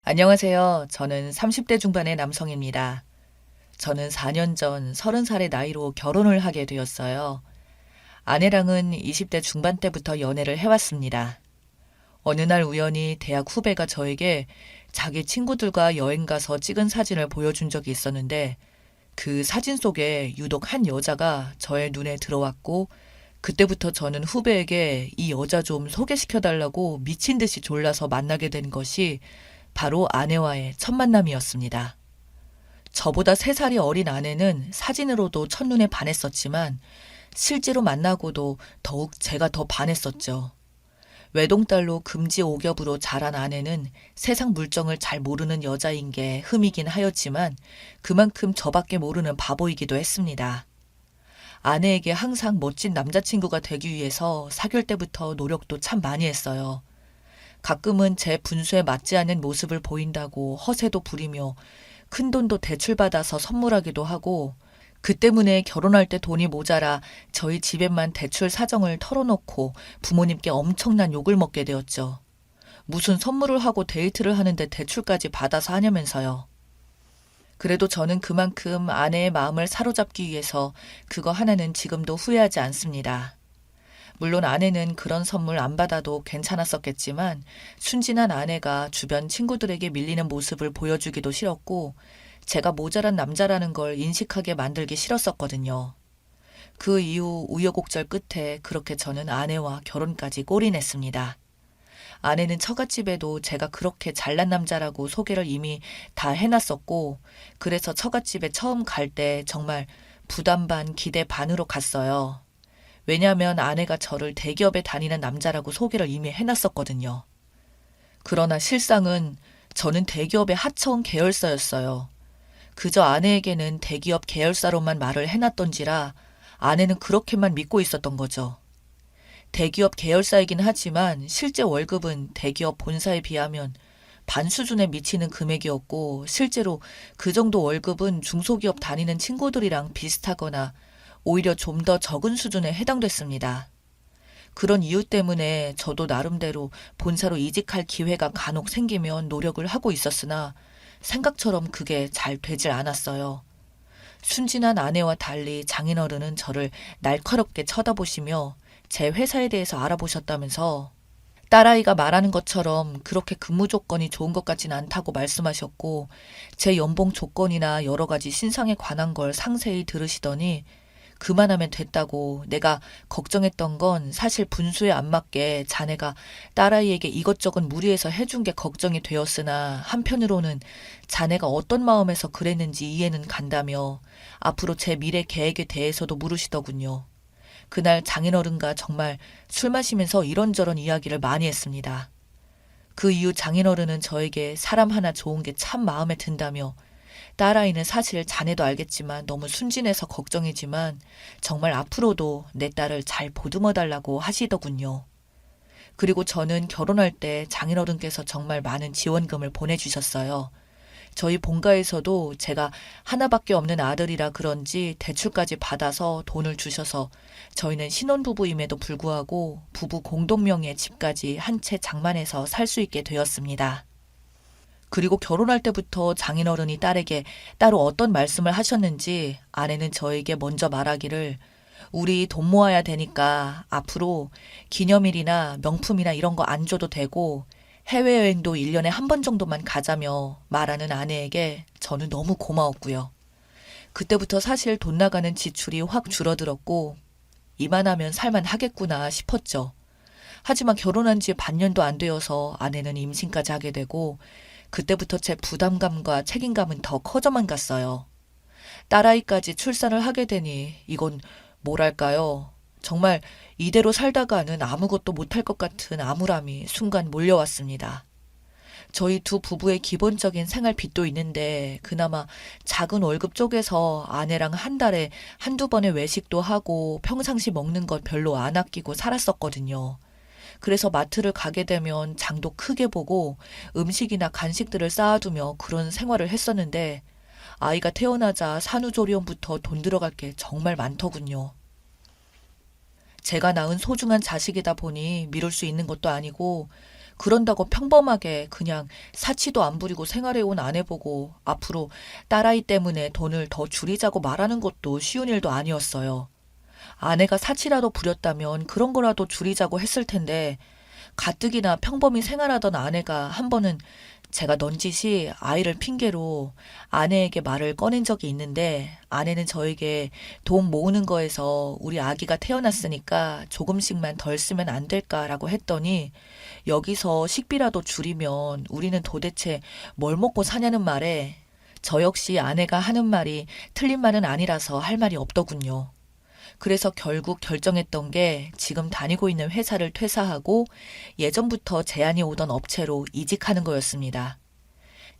안녕하세요. 저는 30대 중반의 남성입니다. 저는 4년 전 30살의 나이로 결혼을 하게 되었어요. 아내랑은 20대 중반 때부터 연애를 해왔습니다. 어느 날 우연히 대학 후배가 저에게 자기 친구들과 여행 가서 찍은 사진을 보여준 적이 있었는데 그 사진 속에 유독 한 여자가 저의 눈에 들어왔고 그때부터 저는 후배에게 이 여자 좀 소개시켜달라고 미친 듯이 졸라서 만나게 된 것이 바로 아내와의 첫 만남이었습니다. 저보다 3살이 어린 아내는 사진으로도 첫눈에 반했었지만 실제로 만나고도 더욱 제가 더 반했었죠. 외동딸로 금지 오겹으로 자란 아내는 세상 물정을 잘 모르는 여자인 게 흠이긴 하였지만 그만큼 저밖에 모르는 바보이기도 했습니다. 아내에게 항상 멋진 남자친구가 되기 위해서 사귈 때부터 노력도 참 많이 했어요. 가끔은 제 분수에 맞지 않는 모습을 보인다고 허세도 부리며 큰돈도 대출받아서 선물하기도 하고 그 때문에 결혼할 때 돈이 모자라 저희 집에만 대출 사정을 털어놓고 부모님께 엄청난 욕을 먹게 되었죠. 무슨 선물을 하고 데이트를 하는데 대출까지 받아서 하냐면서요. 그래도 저는 그만큼 아내의 마음을 사로잡기 위해서 그거 하나는 지금도 후회하지 않습니다. 물론 아내는 그런 선물 안 받아도 괜찮았었겠지만 순진한 아내가 주변 친구들에게 밀리는 모습을 보여주기도 싫었고 제가 모자란 남자라는 걸 인식하게 만들기 싫었었거든요. 그 이후 우여곡절 끝에 그렇게 저는 아내와 결혼까지 골인했습니다. 아내는 처갓집에도 제가 그렇게 잘난 남자라고 소개를 이미 다 해놨었고 그래서 처갓집에 처음 갈 때 정말 부담 반 기대 반으로 갔어요. 왜냐하면 아내가 저를 대기업에 다니는 남자라고 소개를 이미 해놨었거든요. 그러나 실상은 저는 대기업의 하청 계열사였어요. 그저 아내에게는 대기업 계열사로만 말을 해놨던지라 아내는 그렇게만 믿고 있었던 거죠. 대기업 계열사이긴 하지만 실제 월급은 대기업 본사에 비하면 반 수준에 미치는 금액이었고 실제로 그 정도 월급은 중소기업 다니는 친구들이랑 비슷하거나 오히려 좀 더 적은 수준에 해당됐습니다. 그런 이유 때문에 저도 나름대로 본사로 이직할 기회가 간혹 생기면 노력을 하고 있었으나 생각처럼 그게 잘 되질 않았어요. 순진한 아내와 달리 장인어른은 저를 날카롭게 쳐다보시며 제 회사에 대해서 알아보셨다면서 딸아이가 말하는 것처럼 그렇게 근무 조건이 좋은 것 같진 않다고 말씀하셨고 제 연봉 조건이나 여러 가지 신상에 관한 걸 상세히 들으시더니 그만하면 됐다고 내가 걱정했던 건 사실 분수에 안 맞게 자네가 딸아이에게 이것저것 무리해서 해준 게 걱정이 되었으나 한편으로는 자네가 어떤 마음에서 그랬는지 이해는 간다며 앞으로 제 미래 계획에 대해서도 물으시더군요. 그날 장인어른과 정말 술 마시면서 이런저런 이야기를 많이 했습니다. 그 이후 장인어른은 저에게 사람 하나 좋은 게 참 마음에 든다며 딸아이는 사실 자네도 알겠지만 너무 순진해서 걱정이지만 정말 앞으로도 내 딸을 잘 보듬어 달라고 하시더군요. 그리고 저는 결혼할 때 장인어른께서 정말 많은 지원금을 보내주셨어요. 저희 본가에서도 제가 하나밖에 없는 아들이라 그런지 대출까지 받아서 돈을 주셔서 저희는 신혼부부임에도 불구하고 부부 공동명의의 집까지 한 채 장만해서 살 수 있게 되었습니다. 그리고 결혼할 때부터 장인어른이 딸에게 따로 어떤 말씀을 하셨는지 아내는 저에게 먼저 말하기를 우리 돈 모아야 되니까 앞으로 기념일이나 명품이나 이런 거 안 줘도 되고 해외여행도 1년에 한 번 정도만 가자며 말하는 아내에게 저는 너무 고마웠고요. 그때부터 사실 돈 나가는 지출이 확 줄어들었고 이만하면 살만 하겠구나 싶었죠. 하지만 결혼한 지 반년도 안 되어서 아내는 임신까지 하게 되고 그때부터 제 부담감과 책임감은 더 커져만 갔어요. 딸아이까지 출산을 하게 되니 이건 뭐랄까요. 정말 이대로 살다가는 아무것도 못할 것 같은 암울함이 순간 몰려왔습니다. 저희 두 부부의 기본적인 생활 빚도 있는데 그나마 작은 월급 쪽에서 아내랑 한 달에 한두 번의 외식도 하고 평상시 먹는 것 별로 안 아끼고 살았었거든요. 그래서 마트를 가게 되면 장도 크게 보고 음식이나 간식들을 쌓아두며 그런 생활을 했었는데 아이가 태어나자 산후조리원부터 돈 들어갈 게 정말 많더군요. 제가 낳은 소중한 자식이다 보니 미룰 수 있는 것도 아니고 그런다고 평범하게 그냥 사치도 안 부리고 생활해온 아내 보고 앞으로 딸아이 때문에 돈을 더 줄이자고 말하는 것도 쉬운 일도 아니었어요. 아내가 사치라도 부렸다면 그런 거라도 줄이자고 했을 텐데 가뜩이나 평범히 생활하던 아내가 한 번은 제가 넌지시 아이를 핑계로 아내에게 말을 꺼낸 적이 있는데 아내는 저에게 돈 모으는 거에서 우리 아기가 태어났으니까 조금씩만 덜 쓰면 안 될까라고 했더니 여기서 식비라도 줄이면 우리는 도대체 뭘 먹고 사냐는 말에 저 역시 아내가 하는 말이 틀린 말은 아니라서 할 말이 없더군요. 그래서 결국 결정했던 게 지금 다니고 있는 회사를 퇴사하고 예전부터 제안이 오던 업체로 이직하는 거였습니다.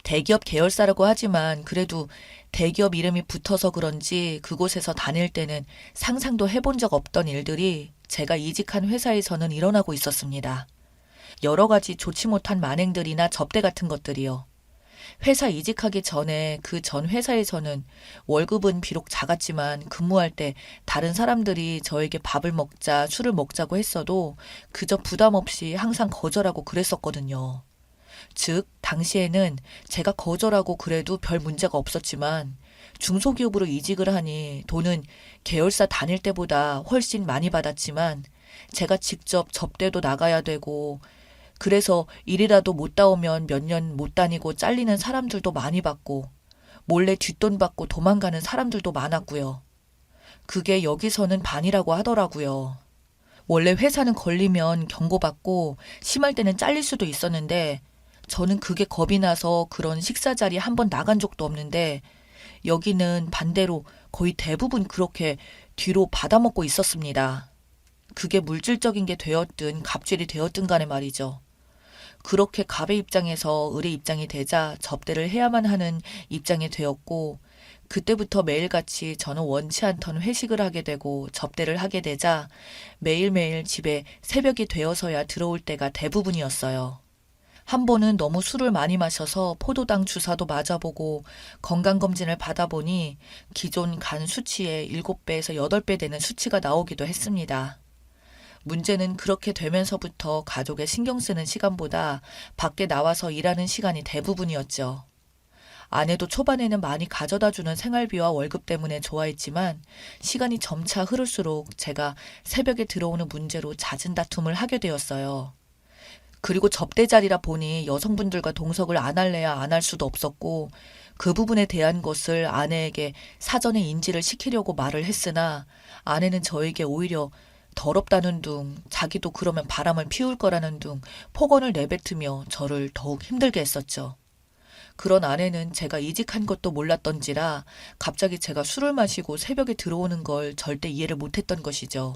대기업 계열사라고 하지만 그래도 대기업 이름이 붙어서 그런지 그곳에서 다닐 때는 상상도 해본 적 없던 일들이 제가 이직한 회사에서는 일어나고 있었습니다. 여러 가지 좋지 못한 만행들이나 접대 같은 것들이요. 회사 이직하기 전에 그 전 회사에서는 월급은 비록 작았지만 근무할 때 다른 사람들이 저에게 밥을 먹자, 술을 먹자고 했어도 그저 부담 없이 항상 거절하고 그랬었거든요. 즉, 당시에는 제가 거절하고 그래도 별 문제가 없었지만 중소기업으로 이직을 하니 돈은 계열사 다닐 때보다 훨씬 많이 받았지만 제가 직접 접대도 나가야 되고 그래서 일이라도 못 따오면 몇 년 못 다니고 잘리는 사람들도 많이 봤고 몰래 뒷돈 받고 도망가는 사람들도 많았고요. 그게 여기서는 반이라고 하더라고요. 원래 회사는 걸리면 경고받고 심할 때는 잘릴 수도 있었는데 저는 그게 겁이 나서 그런 식사 자리에 한 번 나간 적도 없는데 여기는 반대로 거의 대부분 그렇게 뒤로 받아먹고 있었습니다. 그게 물질적인 게 되었든 갑질이 되었든 간에 말이죠. 그렇게 갑의 입장에서 을의 입장이 되자 접대를 해야만 하는 입장이 되었고 그때부터 매일같이 저는 원치 않던 회식을 하게 되고 접대를 하게 되자 매일매일 집에 새벽이 되어서야 들어올 때가 대부분이었어요. 한 번은 너무 술을 많이 마셔서 포도당 주사도 맞아보고 건강검진을 받아보니 기존 간 수치의 7배에서 8배 되는 수치가 나오기도 했습니다. 문제는 그렇게 되면서부터 가족에 신경 쓰는 시간보다 밖에 나와서 일하는 시간이 대부분이었죠. 아내도 초반에는 많이 가져다주는 생활비와 월급 때문에 좋아했지만 시간이 점차 흐를수록 제가 새벽에 들어오는 문제로 잦은 다툼을 하게 되었어요. 그리고 접대 자리라 보니 여성분들과 동석을 안 할래야 안 할 수도 없었고 그 부분에 대한 것을 아내에게 사전에 인지를 시키려고 말을 했으나 아내는 저에게 오히려 더럽다는 둥, 자기도 그러면 바람을 피울 거라는 둥 폭언을 내뱉으며 저를 더욱 힘들게 했었죠. 그런 아내는 제가 이직한 것도 몰랐던지라 갑자기 제가 술을 마시고 새벽에 들어오는 걸 절대 이해를 못했던 것이죠.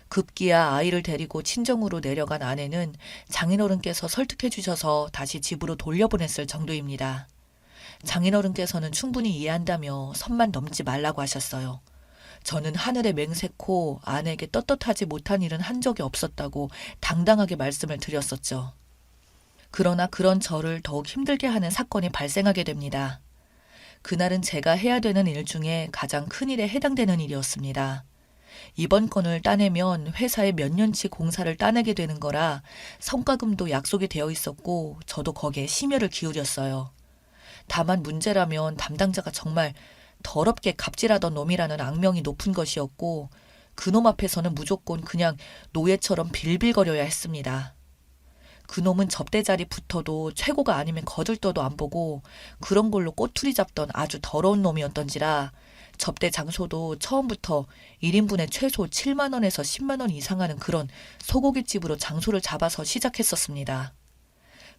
급기야 아이를 데리고 친정으로 내려간 아내는 장인어른께서 설득해 주셔서 다시 집으로 돌려보냈을 정도입니다. 장인어른께서는 충분히 이해한다며 선만 넘지 말라고 하셨어요. 저는 하늘에 맹세코 아내에게 떳떳하지 못한 일은 한 적이 없었다고 당당하게 말씀을 드렸었죠. 그러나 그런 저를 더욱 힘들게 하는 사건이 발생하게 됩니다. 그날은 제가 해야 되는 일 중에 가장 큰 일에 해당되는 일이었습니다. 이번 건을 따내면 회사에 몇 년치 공사를 따내게 되는 거라 성과금도 약속이 되어 있었고 저도 거기에 심혈을 기울였어요. 다만 문제라면 담당자가 정말 더럽게 갑질하던 놈이라는 악명이 높은 것이었고 그놈 앞에서는 무조건 그냥 노예처럼 빌빌거려야 했습니다. 그놈은 접대 자리 붙어도 최고가 아니면 거들떠도 안 보고 그런 걸로 꼬투리 잡던 아주 더러운 놈이었던지라 접대 장소도 처음부터 1인분에 최소 7만 원에서 10만 원 이상 하는 그런 소고기집으로 장소를 잡아서 시작했었습니다.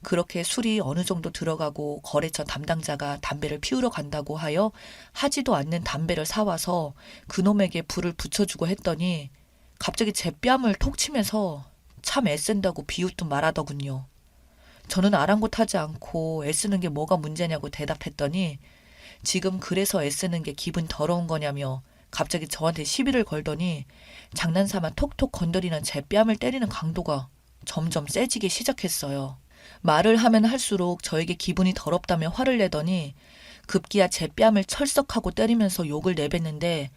그렇게 술이 어느 정도 들어가고 거래처 담당자가 담배를 피우러 간다고 하여 하지도 않는 담배를 사와서 그놈에게 불을 붙여주고 했더니 갑자기 제 뺨을 톡 치면서 참 애쓴다고 비웃듯 말하더군요. 저는 아랑곳하지 않고 애쓰는 게 뭐가 문제냐고 대답했더니 지금 그래서 애쓰는 게 기분 더러운 거냐며 갑자기 저한테 시비를 걸더니 장난삼아 톡톡 건드리는 제 뺨을 때리는 강도가 점점 세지기 시작했어요. 말을 하면 할수록 저에게 기분이 더럽다며 화를 내더니 급기야 제 뺨을 철썩하고 때리면서 욕을 내뱉는데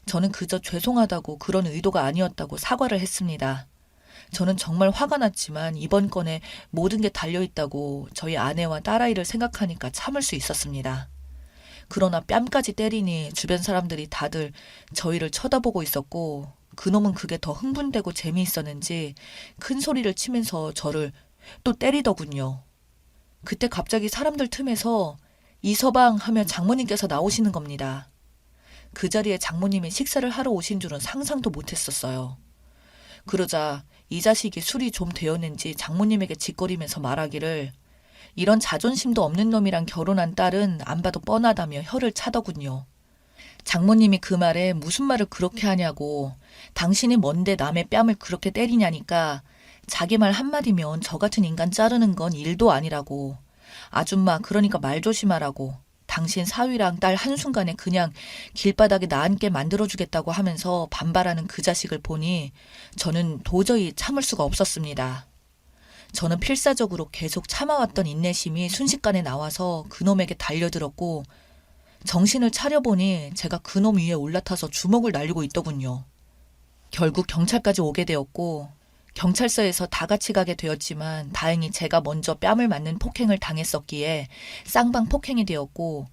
저는 그저 죄송하다고 그런 의도가 아니었다고 사과를 했습니다. 저는 정말 화가 났지만 이번 건에 모든 게 달려있다고 저희 아내와 딸아이를 생각하니까 참을 수 있었습니다. 그러나 뺨까지 때리니 주변 사람들이 다들 저희를 쳐다보고 있었고 그놈은 그게 더 흥분되고 재미있었는지 큰 소리를 치면서 저를 또 때리더군요. 그때 갑자기 사람들 틈에서 이서방 하며 장모님께서 나오시는 겁니다. 그 자리에 장모님이 식사를 하러 오신 줄은 상상도 못했었어요. 그러자 이 자식이 술이 좀 되었는지 장모님에게 짓거리면서 말하기를 이런 자존심도 없는 놈이랑 결혼한 딸은 안 봐도 뻔하다며 혀를 차더군요. 장모님이 그 말에 무슨 말을 그렇게 하냐고 당신이 뭔데 남의 뺨을 그렇게 때리냐니까 자기 말 한마디면 저 같은 인간 자르는 건 일도 아니라고 아줌마 그러니까 말 조심하라고 당신 사위랑 딸 한순간에 그냥 길바닥에 나앉게 만들어주겠다고 하면서 반발하는 그 자식을 보니 저는 도저히 참을 수가 없었습니다. 저는 필사적으로 계속 참아왔던 인내심이 순식간에 나와서 그놈에게 달려들었고 정신을 차려보니 제가 그놈 위에 올라타서 주먹을 날리고 있더군요. 결국 경찰까지 오게 되었고 경찰서에서 다 같이 가게 되었지만 다행히 제가 먼저 뺨을 맞는 폭행을 당했었기에 쌍방 폭행이 되었고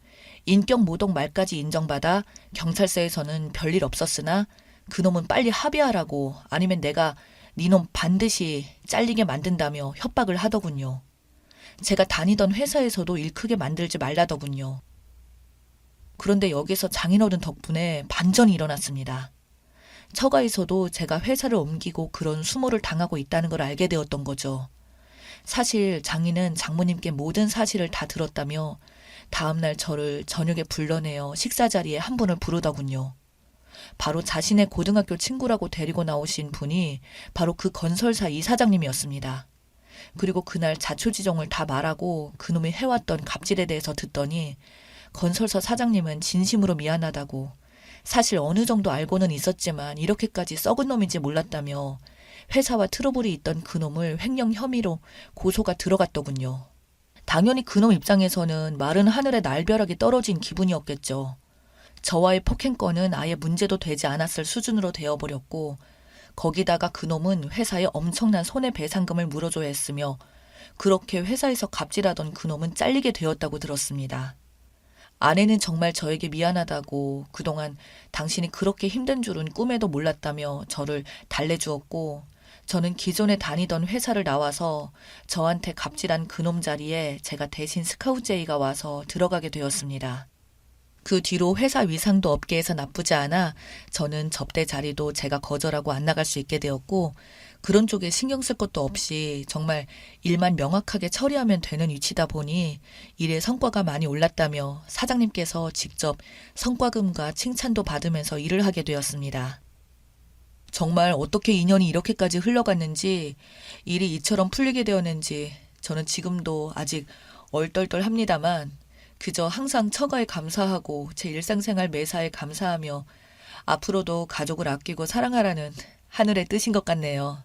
인격 모독 말까지 인정받아 경찰서에서는 별일 없었으나 그놈은 빨리 합의하라고 아니면 내가 니놈 반드시 잘리게 만든다며 협박을 하더군요. 제가 다니던 회사에서도 일 크게 만들지 말라더군요. 그런데 여기서 장인어른 덕분에 반전이 일어났습니다. 처가에서도 제가 회사를 옮기고 그런 수모를 당하고 있다는 걸 알게 되었던 거죠. 사실 장인은 장모님께 모든 사실을 다 들었다며 다음날 저를 저녁에 불러내어 식사 자리에 한 분을 부르더군요. 바로 자신의 고등학교 친구라고 데리고 나오신 분이 바로 그 건설사 이사장님이었습니다. 그리고 그날 자초지종을 다 말하고 그놈이 해왔던 갑질에 대해서 듣더니 건설사 사장님은 진심으로 미안하다고 사실 어느 정도 알고는 있었지만 이렇게까지 썩은 놈인지 몰랐다며 회사와 트러블이 있던 그놈을 횡령 혐의로 고소가 들어갔더군요. 당연히 그놈 입장에서는 마른 하늘에 날벼락이 떨어진 기분이었겠죠. 저와의 폭행건은 아예 문제도 되지 않았을 수준으로 되어버렸고 거기다가 그놈은 회사에 엄청난 손해배상금을 물어줘야 했으며 그렇게 회사에서 갑질하던 그놈은 잘리게 되었다고 들었습니다. 아내는 정말 저에게 미안하다고 그동안 당신이 그렇게 힘든 줄은 꿈에도 몰랐다며 저를 달래주었고 저는 기존에 다니던 회사를 나와서 저한테 갑질한 그놈 자리에 제가 대신 스카우트제의가 와서 들어가게 되었습니다. 그 뒤로 회사 위상도 업계에서 나쁘지 않아 저는 접대 자리도 제가 거절하고 안 나갈 수 있게 되었고 그런 쪽에 신경 쓸 것도 없이 정말 일만 명확하게 처리하면 되는 위치다 보니 일의 성과가 많이 올랐다며 사장님께서 직접 성과금과 칭찬도 받으면서 일을 하게 되었습니다. 정말 어떻게 인연이 이렇게까지 흘러갔는지 일이 이처럼 풀리게 되었는지 저는 지금도 아직 얼떨떨합니다만 그저 항상 처가에 감사하고 제 일상생활 매사에 감사하며 앞으로도 가족을 아끼고 사랑하라는 하늘의 뜻인 것 같네요.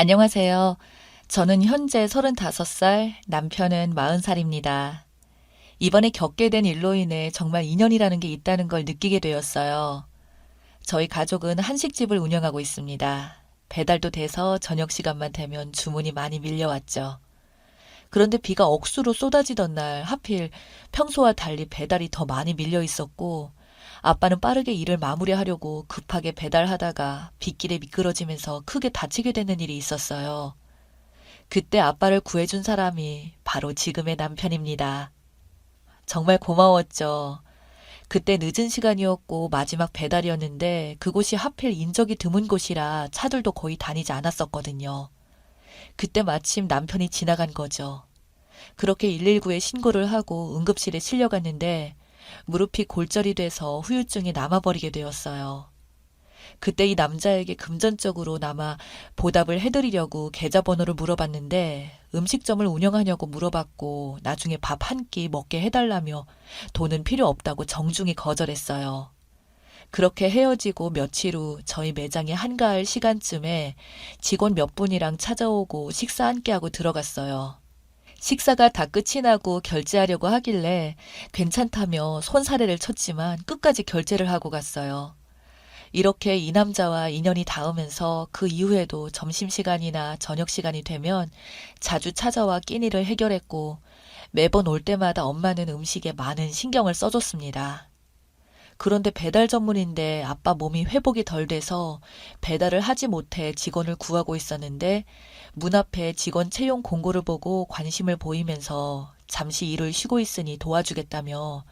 안녕하세요. 저는 현재 35살, 남편은 40살입니다. 이번에 겪게 된 일로 인해 정말 인연이라는 게 있다는 걸 느끼게 되었어요. 저희 가족은 한식집을 운영하고 있습니다. 배달도 돼서 저녁 시간만 되면 주문이 많이 밀려왔죠. 그런데 비가 억수로 쏟아지던 날 하필 평소와 달리 배달이 더 많이 밀려 있었고 아빠는 빠르게 일을 마무리하려고 급하게 배달하다가 빗길에 미끄러지면서 크게 다치게 되는 일이 있었어요. 그때 아빠를 구해준 사람이 바로 지금의 남편입니다. 정말 고마웠죠. 그때 늦은 시간이었고 마지막 배달이었는데 그곳이 하필 인적이 드문 곳이라 차들도 거의 다니지 않았었거든요. 그때 마침 남편이 지나간 거죠. 그렇게 119에 신고를 하고 응급실에 실려갔는데 무릎이 골절이 돼서 후유증이 남아버리게 되었어요. 그때 이 남자에게 금전적으로나마 보답을 해드리려고 계좌번호를 물어봤는데 음식점을 운영하냐고 물어봤고 나중에 밥 한 끼 먹게 해달라며 돈은 필요 없다고 정중히 거절했어요. 그렇게 헤어지고 며칠 후 저희 매장이 한가할 시간쯤에 직원 몇 분이랑 찾아오고 식사 함께 하고 들어갔어요. 식사가 다 끝이 나고 결제하려고 하길래 괜찮다며 손사래를 쳤지만 끝까지 결제를 하고 갔어요. 이렇게 이 남자와 인연이 닿으면서 그 이후에도 점심시간이나 저녁시간이 되면 자주 찾아와 끼니를 해결했고 매번 올 때마다 엄마는 음식에 많은 신경을 써줬습니다. 그런데 배달 전문인데 아빠 몸이 회복이 덜 돼서 배달을 하지 못해 직원을 구하고 있었는데 문 앞에 직원 채용 공고를 보고 관심을 보이면서 잠시 일을 쉬고 있으니 도와주겠다며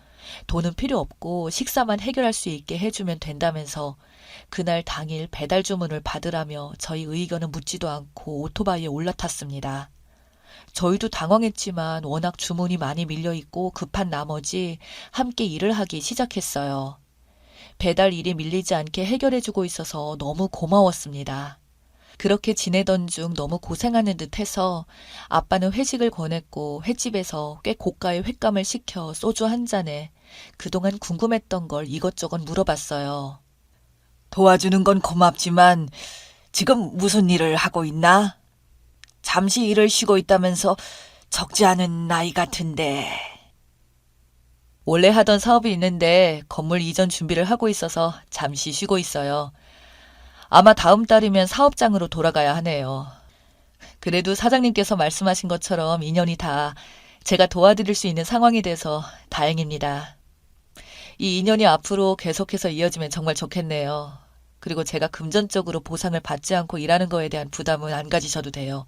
돈은 필요 없고 식사만 해결할 수 있게 해주면 된다면서 그날 당일 배달 주문을 받으라며 저희 의견은 묻지도 않고 오토바이에 올라탔습니다. 저희도 당황했지만 워낙 주문이 많이 밀려있고 급한 나머지 함께 일을 하기 시작했어요. 배달 일이 밀리지 않게 해결해주고 있어서 너무 고마웠습니다. 그렇게 지내던 중 너무 고생하는 듯 해서 아빠는 회식을 권했고 횟집에서 꽤 고가의 횟감을 시켜 소주 한 잔에 그동안 궁금했던 걸 이것저것 물어봤어요. 도와주는 건 고맙지만 지금 무슨 일을 하고 있나? 잠시 일을 쉬고 있다면서 적지 않은 나이 같은데. 원래 하던 사업이 있는데 건물 이전 준비를 하고 있어서 잠시 쉬고 있어요. 아마 다음 달이면 사업장으로 돌아가야 하네요. 그래도 사장님께서 말씀하신 것처럼 인연이 다 제가 도와드릴 수 있는 상황이 돼서 다행입니다. 이 인연이 앞으로 계속해서 이어지면 정말 좋겠네요. 그리고 제가 금전적으로 보상을 받지 않고 일하는 거에 대한 부담은 안 가지셔도 돼요.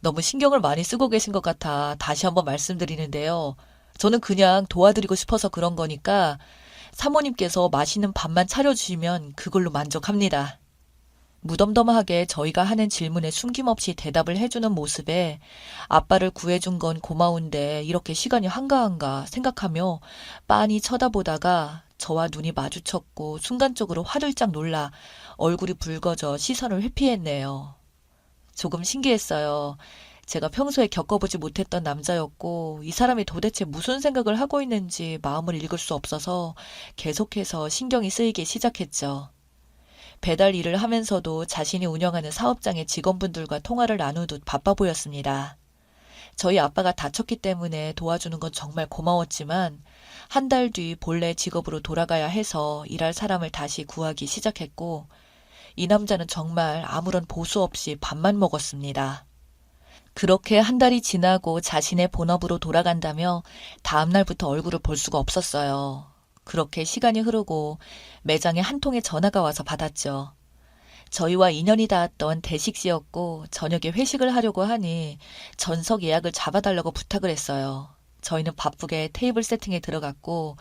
너무 신경을 많이 쓰고 계신 것 같아 다시 한번 말씀드리는데요. 저는 그냥 도와드리고 싶어서 그런 거니까 사모님께서 맛있는 밥만 차려주시면 그걸로 만족합니다. 무덤덤하게 저희가 하는 질문에 숨김없이 대답을 해주는 모습에 아빠를 구해준 건 고마운데 이렇게 시간이 한가한가 생각하며 빤히 쳐다보다가 저와 눈이 마주쳤고 순간적으로 화들짝 놀라 얼굴이 붉어져 시선을 회피했네요. 조금 신기했어요. 제가 평소에 겪어보지 못했던 남자였고 이 사람이 도대체 무슨 생각을 하고 있는지 마음을 읽을 수 없어서 계속해서 신경이 쓰이기 시작했죠. 배달 일을 하면서도 자신이 운영하는 사업장의 직원분들과 통화를 나누듯 바빠 보였습니다. 저희 아빠가 다쳤기 때문에 도와주는 건 정말 고마웠지만 한 달 뒤 본래 직업으로 돌아가야 해서 일할 사람을 다시 구하기 시작했고 이 남자는 정말 아무런 보수 없이 밥만 먹었습니다. 그렇게 한 달이 지나고 자신의 본업으로 돌아간다며 다음 날부터 얼굴을 볼 수가 없었어요. 그렇게 시간이 흐르고 매장에 한 통의 전화가 와서 받았죠. 저희와 인연이 닿았던 대식씨였고 저녁에 회식을 하려고 하니 전석 예약을 잡아달라고 부탁을 했어요. 저희는 바쁘게 테이블 세팅에 들어갔고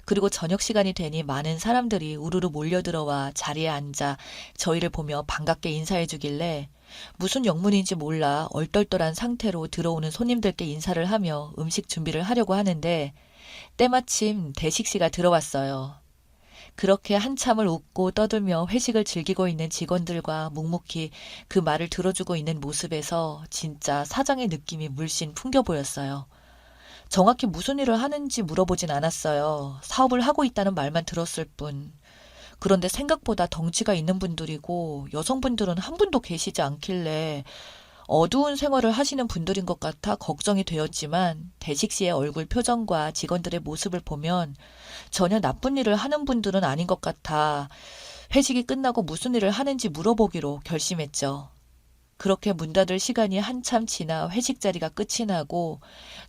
그리고 저녁 시간이 되니 많은 사람들이 우르르 몰려들어와 자리에 앉아 저희를 보며 반갑게 인사해 주길래 무슨 영문인지 몰라 얼떨떨한 상태로 들어오는 손님들께 인사를 하며 음식 준비를 하려고 하는데 때마침 대식씨가 들어왔어요. 그렇게 한참을 웃고 떠들며 회식을 즐기고 있는 직원들과 묵묵히 그 말을 들어주고 있는 모습에서 진짜 사장의 느낌이 물씬 풍겨 보였어요. 정확히 무슨 일을 하는지 물어보진 않았어요. 사업을 하고 있다는 말만 들었을 뿐. 그런데 생각보다 덩치가 있는 분들이고 여성분들은 한 분도 계시지 않길래 어두운 생활을 하시는 분들인 것 같아 걱정이 되었지만 대식 씨의 얼굴 표정과 직원들의 모습을 보면 전혀 나쁜 일을 하는 분들은 아닌 것 같아 회식이 끝나고 무슨 일을 하는지 물어보기로 결심했죠. 그렇게 문 닫을 시간이 한참 지나 회식 자리가 끝이 나고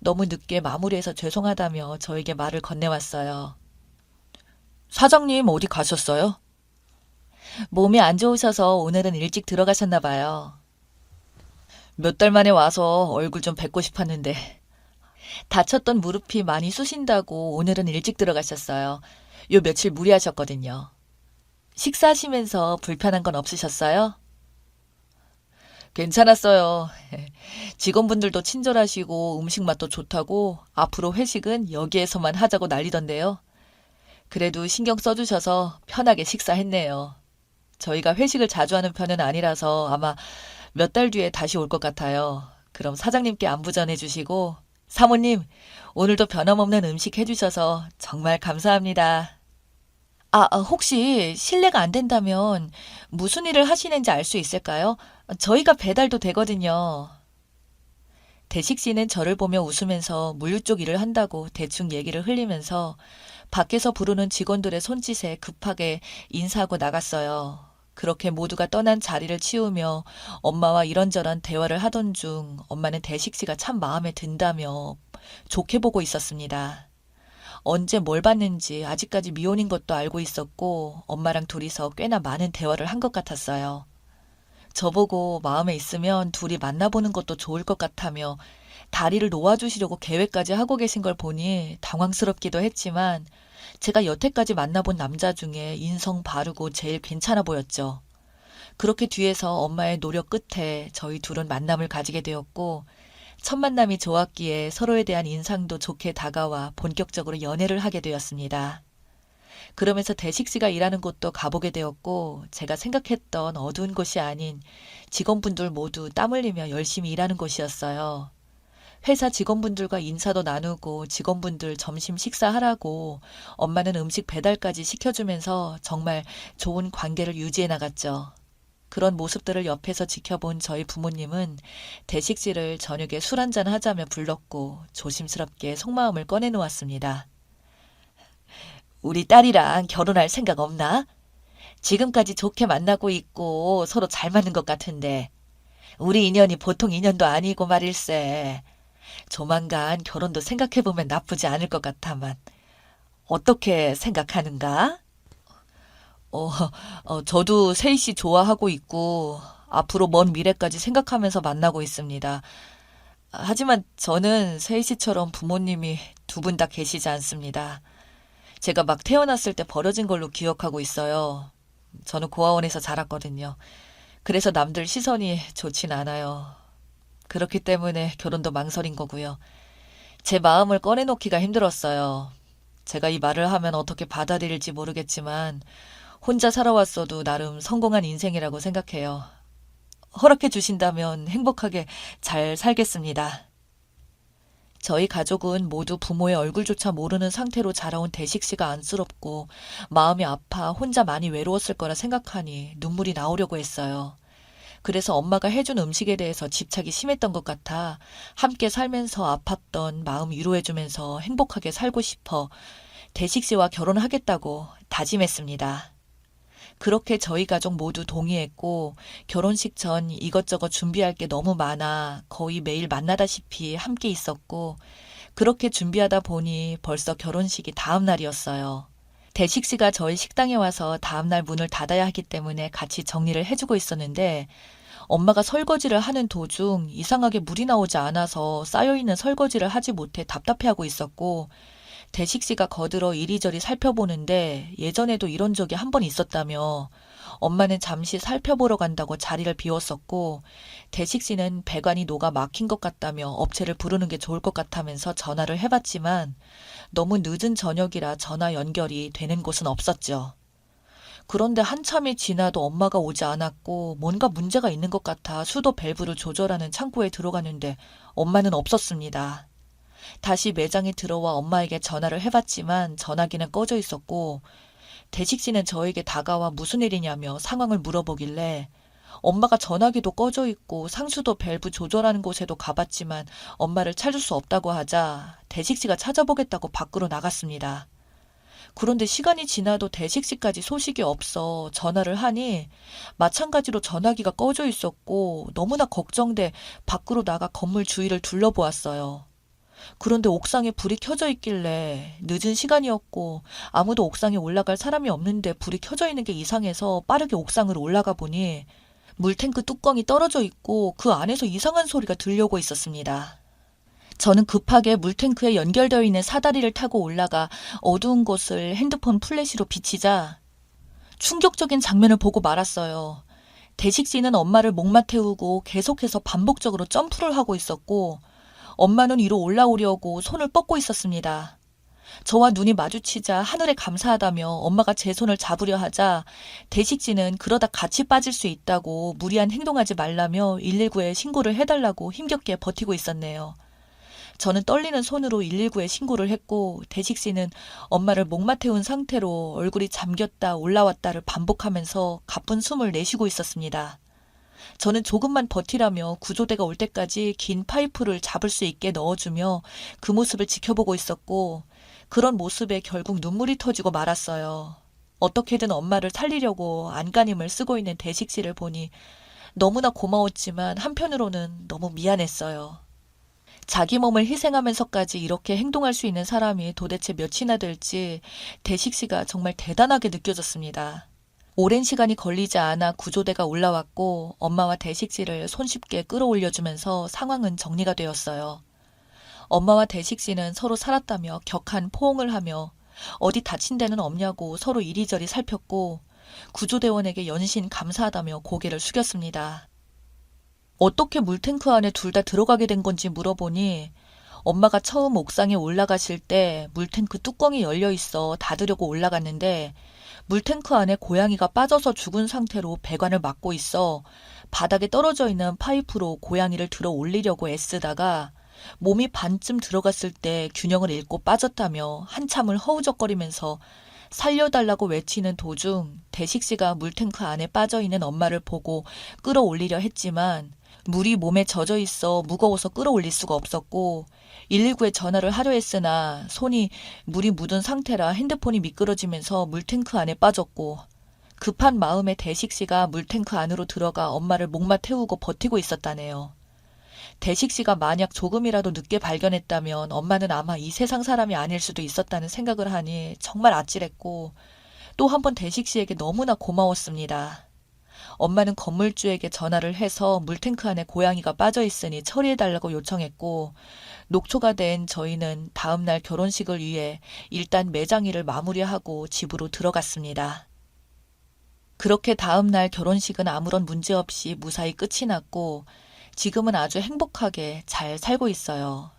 너무 늦게 마무리해서 죄송하다며 저에게 말을 건네왔어요. 사장님 어디 가셨어요? 몸이 안 좋으셔서 오늘은 일찍 들어가셨나 봐요. 몇 달 만에 와서 얼굴 좀 뵙고 싶었는데 다쳤던 무릎이 많이 쑤신다고 오늘은 일찍 들어가셨어요. 요 며칠 무리하셨거든요. 식사하시면서 불편한 건 없으셨어요? 괜찮았어요. 직원분들도 친절하시고 음식 맛도 좋다고 앞으로 회식은 여기에서만 하자고 난리던데요. 그래도 신경 써주셔서 편하게 식사했네요. 저희가 회식을 자주 하는 편은 아니라서 아마 몇 달 뒤에 다시 올 것 같아요. 그럼 사장님께 안부 전해주시고, 사모님, 오늘도 변함없는 음식 해주셔서 정말 감사합니다. 혹시 실례가 안 된다면 무슨 일을 하시는지 알 수 있을까요? 저희가 배달도 되거든요. 대식 씨는 저를 보며 웃으면서 물류 쪽 일을 한다고 대충 얘기를 흘리면서 밖에서 부르는 직원들의 손짓에 급하게 인사하고 나갔어요. 그렇게 모두가 떠난 자리를 치우며 엄마와 이런저런 대화를 하던 중 엄마는 대식 씨가 참 마음에 든다며 좋게 보고 있었습니다. 언제 뭘 봤는지 아직까지 미혼인 것도 알고 있었고 엄마랑 둘이서 꽤나 많은 대화를 한 것 같았어요. 저보고 마음에 있으면 둘이 만나보는 것도 좋을 것 같다며 다리를 놓아주시려고 계획까지 하고 계신 걸 보니 당황스럽기도 했지만 제가 여태까지 만나본 남자 중에 인성 바르고 제일 괜찮아 보였죠. 그렇게 뒤에서 엄마의 노력 끝에 저희 둘은 만남을 가지게 되었고 첫 만남이 좋았기에 서로에 대한 인상도 좋게 다가와 본격적으로 연애를 하게 되었습니다. 그러면서 대식 씨가 일하는 곳도 가보게 되었고 제가 생각했던 어두운 곳이 아닌 직원분들 모두 땀 흘리며 열심히 일하는 곳이었어요. 회사 직원분들과 인사도 나누고 직원분들 점심 식사하라고 엄마는 음식 배달까지 시켜주면서 정말 좋은 관계를 유지해 나갔죠. 그런 모습들을 옆에서 지켜본 저희 부모님은 대식 씨를 저녁에 술 한잔 하자며 불렀고 조심스럽게 속마음을 꺼내놓았습니다. 우리 딸이랑 결혼할 생각 없나? 지금까지 좋게 만나고 있고 서로 잘 맞는 것 같은데 우리 인연이 보통 인연도 아니고 말일세. 조만간 결혼도 생각해보면 나쁘지 않을 것 같아만 어떻게 생각하는가? 어, 저도 세희 씨 좋아하고 있고 앞으로 먼 미래까지 생각하면서 만나고 있습니다. 하지만 저는 세희 씨처럼 부모님이 두 분 다 계시지 않습니다. 제가 막 태어났을 때 버려진 걸로 기억하고 있어요. 저는 고아원에서 자랐거든요. 그래서 남들 시선이 좋진 않아요. 그렇기 때문에 결혼도 망설인 거고요. 제 마음을 꺼내놓기가 힘들었어요. 제가 이 말을 하면 어떻게 받아들일지 모르겠지만 혼자 살아왔어도 나름 성공한 인생이라고 생각해요. 허락해 주신다면 행복하게 잘 살겠습니다. 저희 가족은 모두 부모의 얼굴조차 모르는 상태로 자라온 대식 씨가 안쓰럽고 마음이 아파 혼자 많이 외로웠을 거라 생각하니 눈물이 나오려고 했어요. 그래서 엄마가 해준 음식에 대해서 집착이 심했던 것 같아 함께 살면서 아팠던 마음 위로해주면서 행복하게 살고 싶어 대식 씨와 결혼하겠다고 다짐했습니다. 그렇게 저희 가족 모두 동의했고 결혼식 전 이것저것 준비할 게 너무 많아 거의 매일 만나다시피 함께 있었고 그렇게 준비하다 보니 벌써 결혼식이 다음 날이었어요. 대식 씨가 저희 식당에 와서 다음 날 문을 닫아야 하기 때문에 같이 정리를 해주고 있었는데 엄마가 설거지를 하는 도중 이상하게 물이 나오지 않아서 쌓여있는 설거지를 하지 못해 답답해하고 있었고 대식 씨가 거들어 이리저리 살펴보는데 예전에도 이런 적이 한 번 있었다며 엄마는 잠시 살펴보러 간다고 자리를 비웠었고 대식 씨는 배관이 녹아 막힌 것 같다며 업체를 부르는 게 좋을 것 같다면서 전화를 해봤지만 너무 늦은 저녁이라 전화 연결이 되는 곳은 없었죠. 그런데 한참이 지나도 엄마가 오지 않았고 뭔가 문제가 있는 것 같아 수도 밸브를 조절하는 창고에 들어갔는데 엄마는 없었습니다. 다시 매장에 들어와 엄마에게 전화를 해봤지만 전화기는 꺼져 있었고 대식 씨는 저에게 다가와 무슨 일이냐며 상황을 물어보길래 엄마가 전화기도 꺼져 있고 상수도 밸브 조절하는 곳에도 가봤지만 엄마를 찾을 수 없다고 하자 대식 씨가 찾아보겠다고 밖으로 나갔습니다. 그런데 시간이 지나도 대식 씨까지 소식이 없어 전화를 하니 마찬가지로 전화기가 꺼져 있었고 너무나 걱정돼 밖으로 나가 건물 주위를 둘러보았어요. 그런데 옥상에 불이 켜져 있길래 늦은 시간이었고 아무도 옥상에 올라갈 사람이 없는데 불이 켜져 있는 게 이상해서 빠르게 옥상으로 올라가 보니 물탱크 뚜껑이 떨어져 있고 그 안에서 이상한 소리가 들려오고 있었습니다. 저는 급하게 물탱크에 연결되어 있는 사다리를 타고 올라가 어두운 곳을 핸드폰 플래시로 비치자 충격적인 장면을 보고 말았어요. 대식 씨는 엄마를 목마 태우고 계속해서 반복적으로 점프를 하고 있었고 엄마는 위로 올라오려고 손을 뻗고 있었습니다. 저와 눈이 마주치자 하늘에 감사하다며 엄마가 제 손을 잡으려 하자 대식지는 그러다 같이 빠질 수 있다고 무리한 행동하지 말라며 119에 신고를 해달라고 힘겹게 버티고 있었네요. 저는 떨리는 손으로 119에 신고를 했고 대식씨는 엄마를 목마 태운 상태로 얼굴이 잠겼다 올라왔다를 반복하면서 가쁜 숨을 내쉬고 있었습니다. 저는 조금만 버티라며 구조대가 올 때까지 긴 파이프를 잡을 수 있게 넣어주며 그 모습을 지켜보고 있었고 그런 모습에 결국 눈물이 터지고 말았어요. 어떻게든 엄마를 살리려고 안간힘을 쓰고 있는 대식씨를 보니 너무나 고마웠지만 한편으로는 너무 미안했어요. 자기 몸을 희생하면서까지 이렇게 행동할 수 있는 사람이 도대체 몇이나 될지 대식씨가 정말 대단하게 느껴졌습니다. 오랜 시간이 걸리지 않아 구조대가 올라왔고 엄마와 대식씨를 손쉽게 끌어올려주면서 상황은 정리가 되었어요. 엄마와 대식씨는 서로 살았다며 격한 포옹을 하며 어디 다친 데는 없냐고 서로 이리저리 살폈고 구조대원에게 연신 감사하다며 고개를 숙였습니다. 어떻게 물탱크 안에 둘 다 들어가게 된 건지 물어보니 엄마가 처음 옥상에 올라가실 때 물탱크 뚜껑이 열려 있어 닫으려고 올라갔는데 물탱크 안에 고양이가 빠져서 죽은 상태로 배관을 막고 있어 바닥에 떨어져 있는 파이프로 고양이를 들어 올리려고 애쓰다가 몸이 반쯤 들어갔을 때 균형을 잃고 빠졌다며 한참을 허우적거리면서 살려달라고 외치는 도중 대식씨가 물탱크 안에 빠져있는 엄마를 보고 끌어올리려 했지만 물이 몸에 젖어 있어 무거워서 끌어올릴 수가 없었고 119에 전화를 하려 했으나 손이 물이 묻은 상태라 핸드폰이 미끄러지면서 물탱크 안에 빠졌고 급한 마음에 대식씨가 물탱크 안으로 들어가 엄마를 목마 태우고 버티고 있었다네요. 대식씨가 만약 조금이라도 늦게 발견했다면 엄마는 아마 이 세상 사람이 아닐 수도 있었다는 생각을 하니 정말 아찔했고 또 한 번 대식씨에게 너무나 고마웠습니다. 엄마는 건물주에게 전화를 해서 물탱크 안에 고양이가 빠져 있으니 처리해달라고 요청했고 녹초가 된 저희는 다음날 결혼식을 위해 일단 매장일을 마무리하고 집으로 들어갔습니다. 그렇게 다음날 결혼식은 아무런 문제 없이 무사히 끝이 났고 지금은 아주 행복하게 잘 살고 있어요.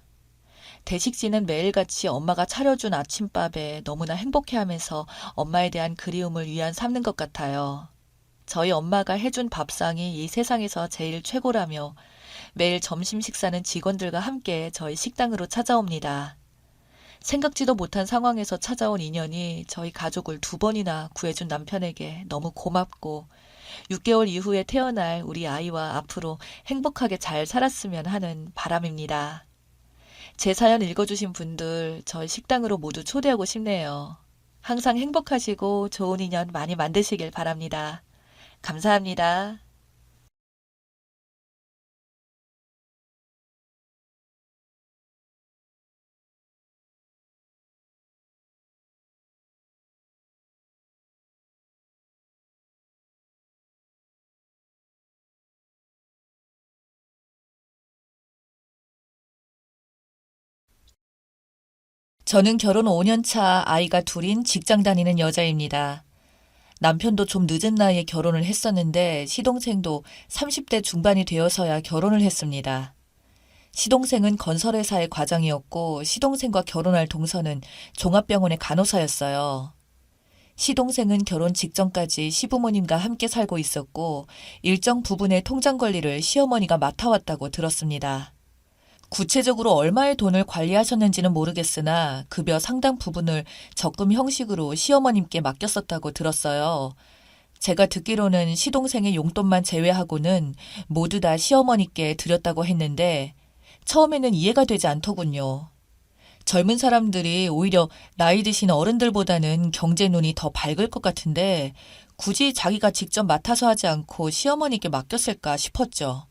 대식씨는 매일같이 엄마가 차려준 아침밥에 너무나 행복해하면서 엄마에 대한 그리움을 위안 삼는 것 같아요. 저희 엄마가 해준 밥상이 이 세상에서 제일 최고라며 매일 점심 식사는 직원들과 함께 저희 식당으로 찾아옵니다. 생각지도 못한 상황에서 찾아온 인연이 저희 가족을 2번이나 구해준 남편에게 너무 고맙고 6개월 이후에 태어날 우리 아이와 앞으로 행복하게 잘 살았으면 하는 바람입니다. 제 사연 읽어주신 분들 저희 식당으로 모두 초대하고 싶네요. 항상 행복하시고 좋은 인연 많이 만드시길 바랍니다. 감사합니다. 저는 결혼 5년 차 아이가 둘인 직장 다니는 여자입니다. 남편도 좀 늦은 나이에 결혼을 했었는데 시동생도 30대 중반이 되어서야 결혼을 했습니다. 시동생은 건설회사의 과장이었고 시동생과 결혼할 동서는 종합병원의 간호사였어요. 시동생은 결혼 직전까지 시부모님과 함께 살고 있었고 일정 부분의 통장 관리를 시어머니가 맡아왔다고 들었습니다. 구체적으로 얼마의 돈을 관리하셨는지는 모르겠으나 급여 상당 부분을 적금 형식으로 시어머님께 맡겼었다고 들었어요. 제가 듣기로는 시동생의 용돈만 제외하고는 모두 다 시어머니께 드렸다고 했는데 처음에는 이해가 되지 않더군요. 젊은 사람들이 오히려 나이 드신 어른들보다는 경제 눈이 더 밝을 것 같은데 굳이 자기가 직접 맡아서 하지 않고 시어머니께 맡겼을까 싶었죠.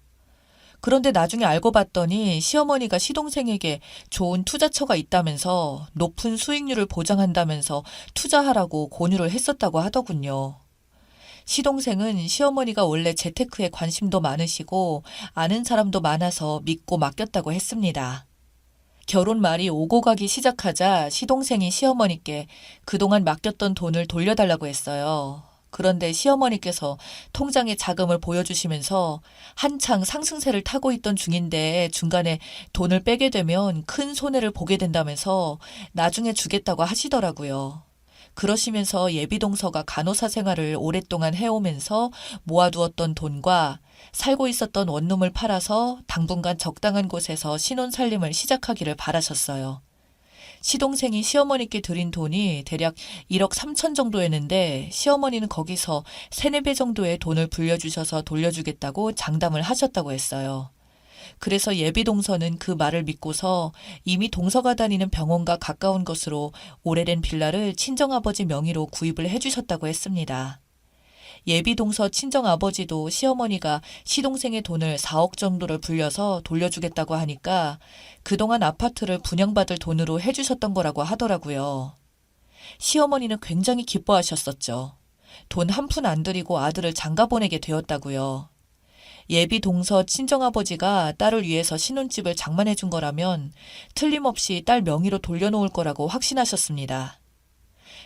그런데 나중에 알고 봤더니 시어머니가 시동생에게 좋은 투자처가 있다면서 높은 수익률을 보장한다면서 투자하라고 권유를 했었다고 하더군요. 시동생은 시어머니가 원래 재테크에 관심도 많으시고 아는 사람도 많아서 믿고 맡겼다고 했습니다. 결혼 말이 오고 가기 시작하자 시동생이 시어머니께 그동안 맡겼던 돈을 돌려달라고 했어요. 그런데 시어머니께서 통장의 자금을 보여주시면서 한창 상승세를 타고 있던 중인데 중간에 돈을 빼게 되면 큰 손해를 보게 된다면서 나중에 주겠다고 하시더라고요. 그러시면서 예비동서가 간호사 생활을 오랫동안 해오면서 모아두었던 돈과 살고 있었던 원룸을 팔아서 당분간 적당한 곳에서 신혼살림을 시작하기를 바라셨어요. 시동생이 시어머니께 드린 돈이 대략 1억 3천 정도였는데 시어머니는 거기서 3, 4배 정도의 돈을 불려주셔서 돌려주겠다고 장담을 하셨다고 했어요. 그래서 예비동서는 그 말을 믿고서 이미 동서가 다니는 병원과 가까운 곳으로 오래된 빌라를 친정아버지 명의로 구입을 해주셨다고 했습니다. 예비동서 친정아버지도 시어머니가 시동생의 돈을 4억 정도를 불려서 돌려주겠다고 하니까 그동안 아파트를 분양받을 돈으로 해주셨던 거라고 하더라고요. 시어머니는 굉장히 기뻐하셨었죠. 돈 한 푼 안 들이고 아들을 장가 보내게 되었다고요. 예비동서 친정아버지가 딸을 위해서 신혼집을 장만해 준 거라면 틀림없이 딸 명의로 돌려놓을 거라고 확신하셨습니다.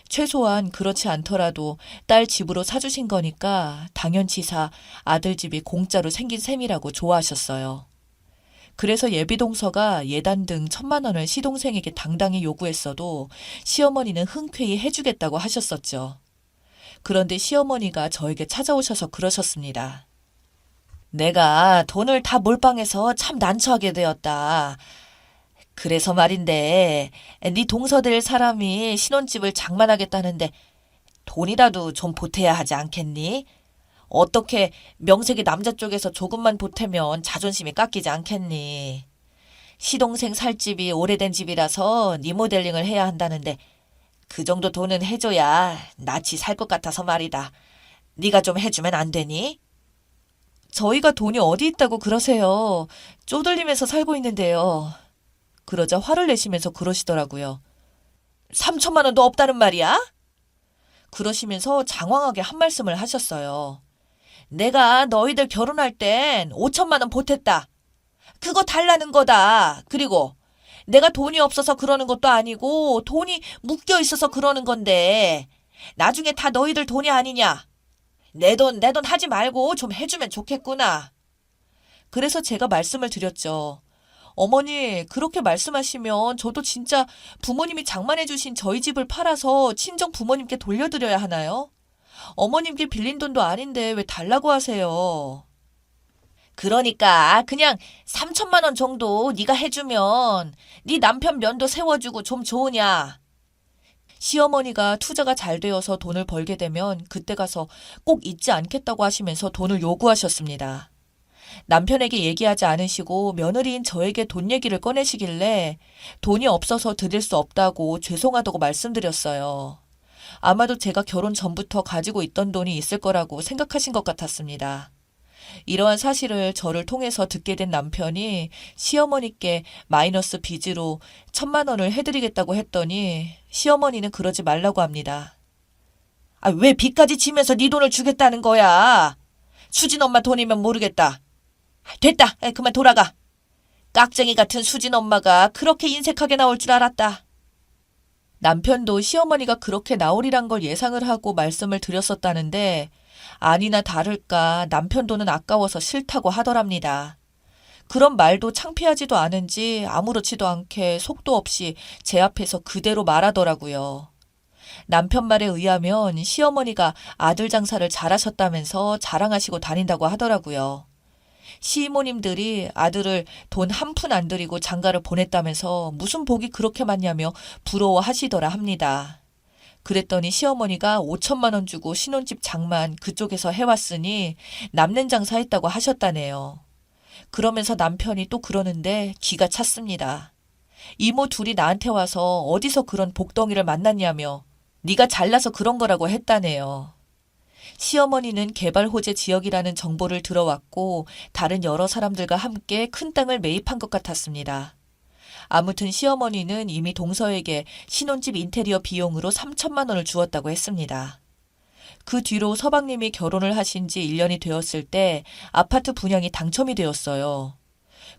최소한 그렇지 않더라도 딸 집으로 사주신 거니까 당연치사 아들 집이 공짜로 생긴 셈이라고 좋아하셨어요. 그래서 예비동서가 예단 등 1,000만 원을 시동생에게 당당히 요구했어도 시어머니는 흔쾌히 해주겠다고 하셨었죠. 그런데 시어머니가 저에게 찾아오셔서 그러셨습니다. 내가 돈을 다 몰빵해서 참 난처하게 되었다. 그래서 말인데 네 동서 될 사람이 신혼집을 장만하겠다는데 돈이라도 좀 보태야 하지 않겠니? 어떻게 명색이 남자 쪽에서 조금만 보태면 자존심이 깎이지 않겠니? 시동생 살 집이 오래된 집이라서 리모델링을 해야 한다는데 그 정도 돈은 해줘야 낯이 살 것 같아서 말이다. 네가 좀 해주면 안 되니? 저희가 돈이 어디 있다고 그러세요. 쪼들리면서 살고 있는데요. 그러자 화를 내시면서 그러시더라고요. 3천만 원도 없다는 말이야? 그러시면서 장황하게 한 말씀을 하셨어요. 내가 너희들 결혼할 땐 5천만 원 보탰다. 그거 달라는 거다. 그리고 내가 돈이 없어서 그러는 것도 아니고 돈이 묶여 있어서 그러는 건데 나중에 다 너희들 돈이 아니냐. 내 돈 하지 말고 좀 해주면 좋겠구나. 그래서 제가 말씀을 드렸죠. 어머니, 그렇게 말씀하시면 저도 진짜 부모님이 장만해 주신 저희 집을 팔아서 친정 부모님께 돌려드려야 하나요? 어머님께 빌린 돈도 아닌데 왜 달라고 하세요? 그러니까 그냥 3천만 원 정도 네가 해주면 네 남편 면도 세워주고 좀 좋으냐? 시어머니가 투자가 잘 되어서 돈을 벌게 되면 그때 가서 꼭 잊지 않겠다고 하시면서 돈을 요구하셨습니다. 남편에게 얘기하지 않으시고 며느리인 저에게 돈 얘기를 꺼내시길래 돈이 없어서 드릴 수 없다고 죄송하다고 말씀드렸어요. 아마도 제가 결혼 전부터 가지고 있던 돈이 있을 거라고 생각하신 것 같았습니다. 이러한 사실을 저를 통해서 듣게 된 남편이 시어머니께 마이너스 빚으로 1,000만 원을 해드리겠다고 했더니 시어머니는 그러지 말라고 합니다. 아, 왜 빚까지 지면서 네 돈을 주겠다는 거야? 수진 엄마 돈이면 모르겠다. 됐다. 그만 돌아가. 깍쟁이 같은 수진 엄마가 그렇게 인색하게 나올 줄 알았다. 남편도 시어머니가 그렇게 나오리란 걸 예상을 하고 말씀을 드렸었다는데 아니나 다를까 남편 돈은 아까워서 싫다고 하더랍니다. 그런 말도 창피하지도 않은지 아무렇지도 않게 속도 없이 제 앞에서 그대로 말하더라고요. 남편 말에 의하면 시어머니가 아들 장사를 잘하셨다면서 자랑하시고 다닌다고 하더라고요. 시이모님들이 아들을 돈 한 푼 안 들이고 장가를 보냈다면서 무슨 복이 그렇게 많냐며 부러워하시더라 합니다. 그랬더니 시어머니가 5천만 원 주고 신혼집 장만 그쪽에서 해왔으니 남는 장사 했다고 하셨다네요. 그러면서 남편이 또 그러는데 기가 찼습니다. 이모 둘이 나한테 와서 어디서 그런 복덩이를 만났냐며 네가 잘나서 그런 거라고 했다네요. 시어머니는 개발 호재 지역이라는 정보를 들어왔고 다른 여러 사람들과 함께 큰 땅을 매입한 것 같았습니다. 아무튼 시어머니는 이미 동서에게 신혼집 인테리어 비용으로 3천만 원을 주었다고 했습니다. 그 뒤로 서방님이 결혼을 하신 지 1년이 되었을 때 아파트 분양이 당첨이 되었어요.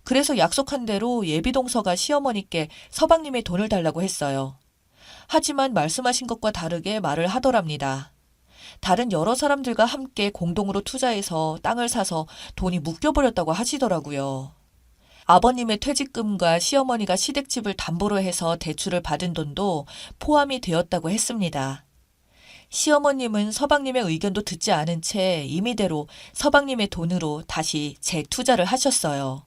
그래서 약속한 대로 예비동서가 시어머니께 서방님의 돈을 달라고 했어요. 하지만 말씀하신 것과 다르게 말을 하더랍니다. 다른 여러 사람들과 함께 공동으로 투자해서 땅을 사서 돈이 묶여버렸다고 하시더라고요. 아버님의 퇴직금과 시어머니가 시댁집을 담보로 해서 대출을 받은 돈도 포함이 되었다고 했습니다. 시어머님은 서방님의 의견도 듣지 않은 채 임의대로 서방님의 돈으로 다시 재투자를 하셨어요.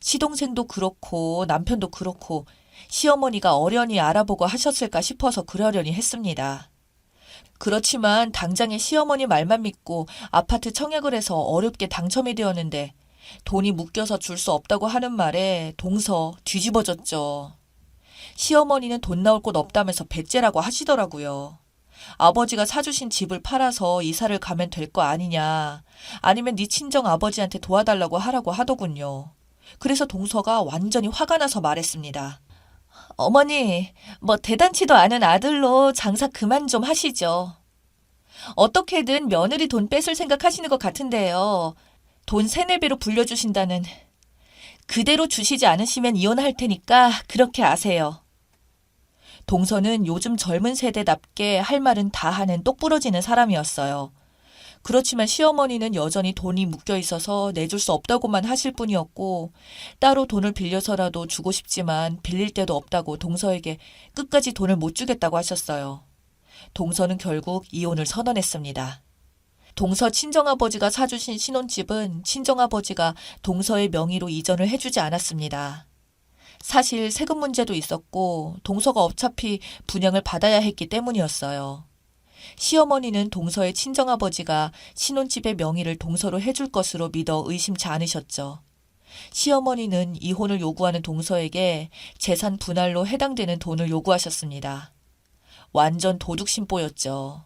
시동생도 그렇고 남편도 그렇고 시어머니가 어련히 알아보고 하셨을까 싶어서 그러려니 했습니다. 그렇지만 당장에 시어머니 말만 믿고 아파트 청약을 해서 어렵게 당첨이 되었는데 돈이 묶여서 줄 수 없다고 하는 말에 동서 뒤집어졌죠. 시어머니는 돈 나올 곳 없다면서 배째라고 하시더라고요. 아버지가 사주신 집을 팔아서 이사를 가면 될 거 아니냐, 아니면 네 친정 아버지한테 도와달라고 하라고 하더군요. 그래서 동서가 완전히 화가 나서 말했습니다. 어머니, 뭐 대단치도 않은 아들로 장사 그만 좀 하시죠. 어떻게든 며느리 돈 뺏을 생각하시는 것 같은데요. 돈 3, 4배로 불려주신다는. 그대로 주시지 않으시면 이혼할 테니까 그렇게 아세요. 동서는 요즘 젊은 세대답게 할 말은 다 하는 똑부러지는 사람이었어요. 그렇지만 시어머니는 여전히 돈이 묶여 있어서 내줄 수 없다고만 하실 뿐이었고 따로 돈을 빌려서라도 주고 싶지만 빌릴 데도 없다고 동서에게 끝까지 돈을 못 주겠다고 하셨어요. 동서는 결국 이혼을 선언했습니다. 동서 친정아버지가 사주신 신혼집은 친정아버지가 동서의 명의로 이전을 해주지 않았습니다. 사실 세금 문제도 있었고 동서가 어차피 분양을 받아야 했기 때문이었어요. 시어머니는 동서의 친정아버지가 신혼집의 명의를 동서로 해줄 것으로 믿어 의심치 않으셨죠. 시어머니는 이혼을 요구하는 동서에게 재산 분할로 해당되는 돈을 요구하셨습니다. 완전 도둑심보였죠.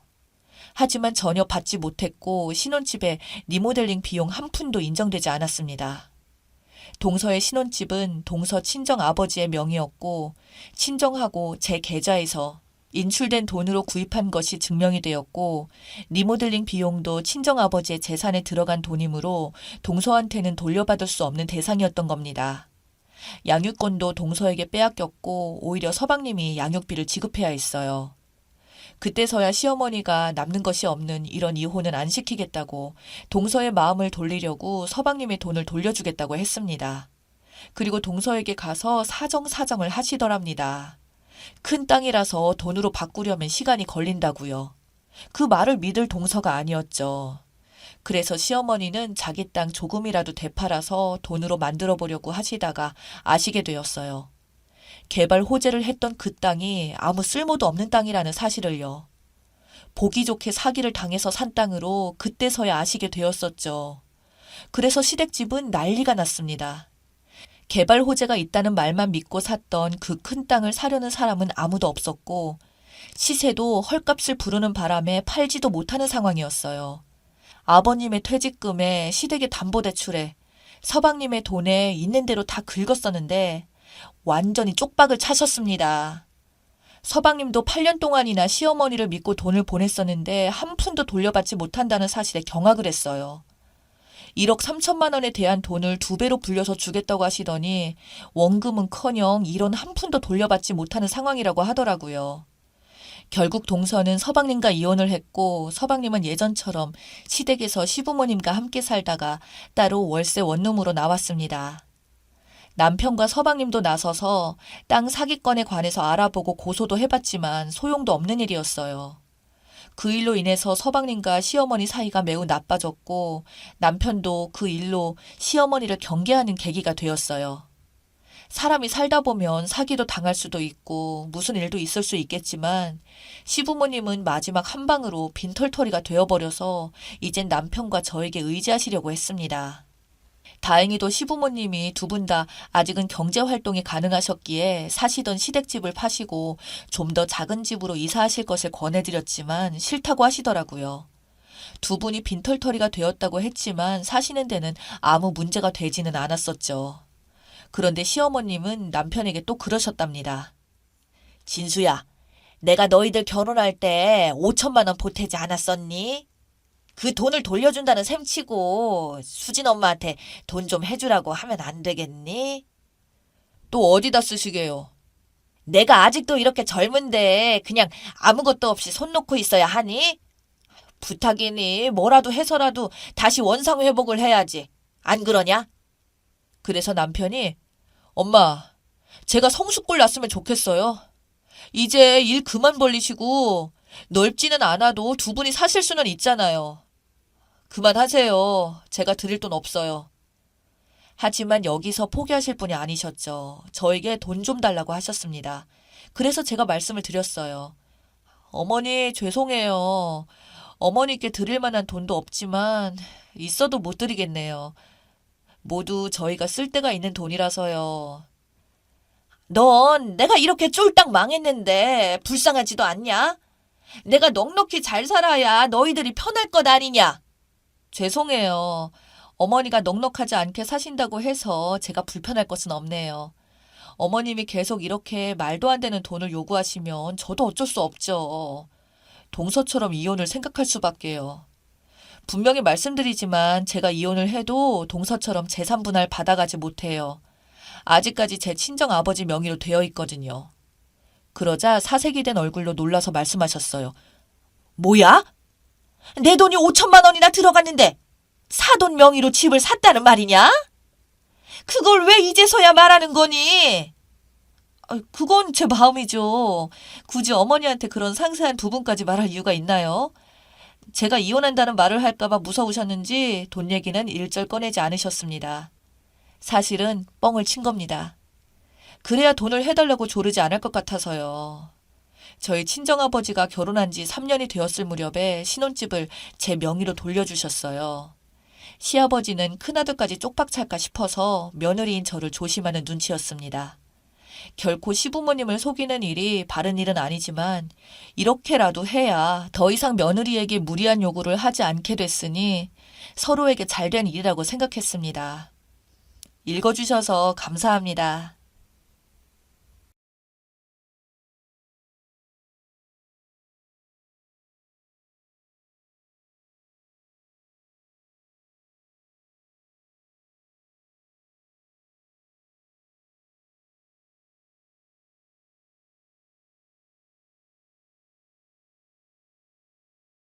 하지만 전혀 받지 못했고 신혼집에 리모델링 비용 한 푼도 인정되지 않았습니다. 동서의 신혼집은 동서 친정아버지의 명의였고 친정하고 제 계좌에서 인출된 돈으로 구입한 것이 증명이 되었고 리모델링 비용도 친정아버지의 재산에 들어간 돈이므로 동서한테는 돌려받을 수 없는 대상이었던 겁니다. 양육권도 동서에게 빼앗겼고 오히려 서방님이 양육비를 지급해야 했어요. 그때서야 시어머니가 남는 것이 없는 이런 이혼은 안 시키겠다고 동서의 마음을 돌리려고 서방님의 돈을 돌려주겠다고 했습니다. 그리고 동서에게 가서 사정사정을 하시더랍니다. 큰 땅이라서 돈으로 바꾸려면 시간이 걸린다고요. 그 말을 믿을 동서가 아니었죠. 그래서 시어머니는 자기 땅 조금이라도 되팔아서 돈으로 만들어 보려고 하시다가 아시게 되었어요. 개발 호재를 했던 그 땅이 아무 쓸모도 없는 땅이라는 사실을요. 보기 좋게 사기를 당해서 산 땅으로 그때서야 아시게 되었었죠. 그래서 시댁집은 난리가 났습니다. 개발 호재가 있다는 말만 믿고 샀던 그 큰 땅을 사려는 사람은 아무도 없었고 시세도 헐값을 부르는 바람에 팔지도 못하는 상황이었어요. 아버님의 퇴직금에 시댁의 담보대출에 서방님의 돈에 있는 대로 다 긁었었는데 완전히 쪽박을 차셨습니다. 서방님도 8년 동안이나 시어머니를 믿고 돈을 보냈었는데 한 푼도 돌려받지 못한다는 사실에 경악을 했어요. 1억 3천만 원에 대한 돈을 2배로 불려서 주겠다고 하시더니 원금은커녕 이런 한 푼도 돌려받지 못하는 상황이라고 하더라고요. 결국 동서는 서방님과 이혼을 했고 서방님은 예전처럼 시댁에서 시부모님과 함께 살다가 따로 월세 원룸으로 나왔습니다. 남편과 서방님도 나서서 땅 사기건에 관해서 알아보고 고소도 해봤지만 소용도 없는 일이었어요. 그 일로 인해서 서방님과 시어머니 사이가 매우 나빠졌고 남편도 그 일로 시어머니를 경계하는 계기가 되었어요. 사람이 살다 보면 사기도 당할 수도 있고 무슨 일도 있을 수 있겠지만 시부모님은 마지막 한 방으로 빈털터리가 되어버려서 이젠 남편과 저에게 의지하시려고 했습니다. 다행히도 시부모님이 두 분 다 아직은 경제활동이 가능하셨기에 사시던 시댁집을 파시고 좀 더 작은 집으로 이사하실 것을 권해드렸지만 싫다고 하시더라고요. 두 분이 빈털터리가 되었다고 했지만 사시는 데는 아무 문제가 되지는 않았었죠. 그런데 시어머님은 남편에게 또 그러셨답니다. 진수야, 내가 너희들 결혼할 때 5천만 원 보태지 않았었니? 그 돈을 돌려준다는 셈치고 수진 엄마한테 돈 좀 해주라고 하면 안 되겠니? 또 어디다 쓰시게요? 내가 아직도 이렇게 젊은데 그냥 아무것도 없이 손 놓고 있어야 하니? 부탁이니 뭐라도 해서라도 다시 원상 회복을 해야지. 안 그러냐? 그래서 남편이 엄마, 제가 성숙골 났으면 좋겠어요. 이제 일 그만 벌리시고 넓지는 않아도 두 분이 사실 수는 있잖아요. 그만하세요. 제가 드릴 돈 없어요. 하지만 여기서 포기하실 분이 아니셨죠. 저에게 돈 좀 달라고 하셨습니다. 그래서 제가 말씀을 드렸어요. 어머니, 죄송해요. 어머니께 드릴 만한 돈도 없지만 있어도 못 드리겠네요. 모두 저희가 쓸 데가 있는 돈이라서요. 넌 내가 이렇게 쫄딱 망했는데 불쌍하지도 않냐? 내가 넉넉히 잘 살아야 너희들이 편할 것 아니냐? 죄송해요. 어머니가 넉넉하지 않게 사신다고 해서 제가 불편할 것은 없네요. 어머님이 계속 이렇게 말도 안 되는 돈을 요구하시면 저도 어쩔 수 없죠. 동서처럼 이혼을 생각할 수밖에요. 분명히 말씀드리지만 제가 이혼을 해도 동서처럼 재산분할 받아가지 못해요. 아직까지 제 친정 아버지 명의로 되어 있거든요. 그러자 사색이 된 얼굴로 놀라서 말씀하셨어요. 뭐야? 내 돈이 5천만 원이나 들어갔는데 사돈 명의로 집을 샀다는 말이냐? 그걸 왜 이제서야 말하는 거니? 그건 제 마음이죠. 굳이 어머니한테 그런 상세한 부분까지 말할 이유가 있나요? 제가 이혼한다는 말을 할까봐 무서우셨는지 돈 얘기는 일절 꺼내지 않으셨습니다. 사실은 뻥을 친 겁니다. 그래야 돈을 해달라고 조르지 않을 것 같아서요. 저희 친정아버지가 결혼한 지 3년이 되었을 무렵에 신혼집을 제 명의로 돌려주셨어요. 시아버지는 큰아들까지 쪽박찰까 싶어서 며느리인 저를 조심하는 눈치였습니다. 결코 시부모님을 속이는 일이 바른 일은 아니지만 이렇게라도 해야 더 이상 며느리에게 무리한 요구를 하지 않게 됐으니 서로에게 잘된 일이라고 생각했습니다. 읽어주셔서 감사합니다.